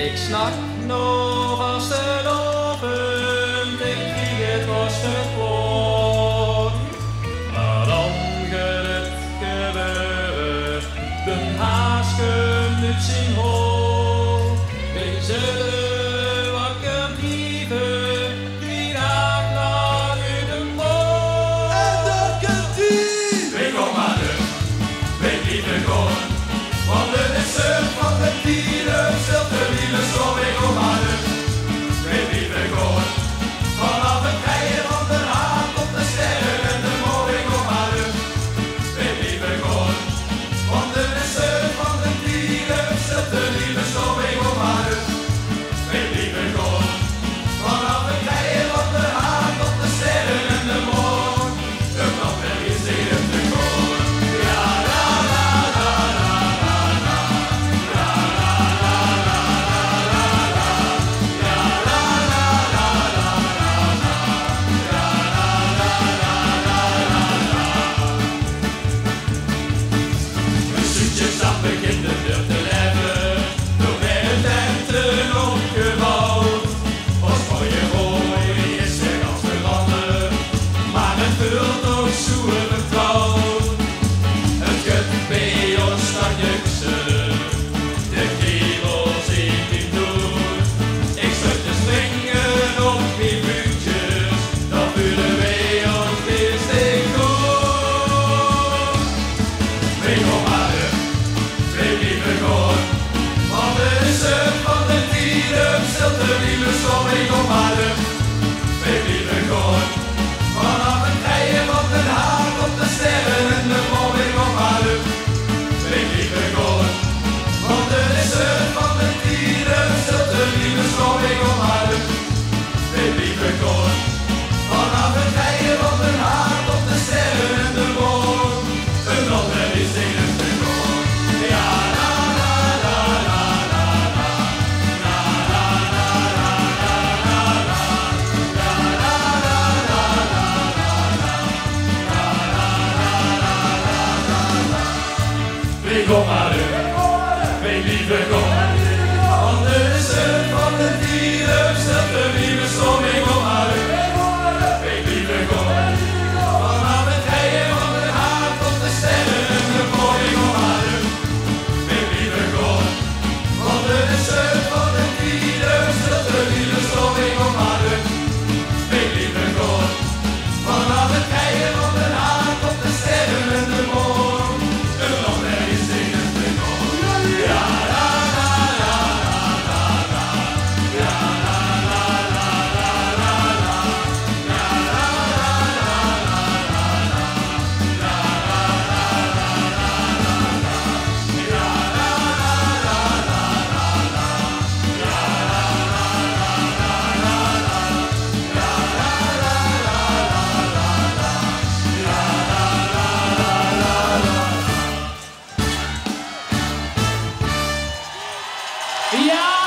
Ik snak nog als de lopen, ik krieg het was gewoon. Maar dan gaat het gebeuren, de haas komt uit zijn hol. We zullen wakker blijven, die dag lang uit de mol. En dan kunt u! We komen maar terug, we blijven gewoon. Want de nessen van de dieren zult de wielen zo weer komen maar terug. We blijven gewoon. Vanaf het rijden van de haan tot de sterren en de mooie kom maar terug. We blijven gewoon. Want de nessen van de dieren zult de wielen zo weer komen maar terug. We blijven gewoon. Vanaf het rijden van de haan tot de sterren en de mooie. De knop er is tegen de koor. Ja, la la la la la la. Ja, la la la la la la. Ja, la la la la la la. Ja, la la la la la la. Een zoetjesap begint de deur te leven. Door werden tenten opgebouwd. Ons mooie hooi is weg als de landen. Maar het vult ook zoer vertrouwd. Het gaat bij ons naar juksen. De kriebels in die doen. Ik zet de springen op die buurtjes. Dan voelen wij ons weer steeds goed. We komen maar terug, we blijven gewoon. Want de nessen van de dieren zult de wielen zo. We komen maar terug, we blijven gewoon. Vanaf het rijden van de haan tot de sterren en de mol. We komen maar terug, we blijven gewoon. Want de nessen van de dieren zult de wielen zo. We komen maar terug, we blijven gewoon. Vanaf het rijden van de haan tot de sterren en de mol. Een ander is tegen de koor. Ja, la la la la la la. La la la la la la la. La la la la la la la. La la la la la la. We komen maar terug, we blijven gewoon. Want de nessen van de dieren zult de wielen zo. We komen maar terug, we blijven gewoon. Vanaf het rijden van de haan tot de sterren en de mooie kom maar terug. We blijven gewoon. Want de nessen van de dieren zult de wielen zo. We komen maar terug. We blijven gewoon. Vanaf het rijden van de haan tot de sterren en de mooie. Een ander is tegen de koor. Ja, la la la la la la. Ja, la la la la la la. Ja, la la la la la la. La la la la la la. Ja, la la la la la la. Ja, la la la la la la. Ja, la la la la la la. Ja!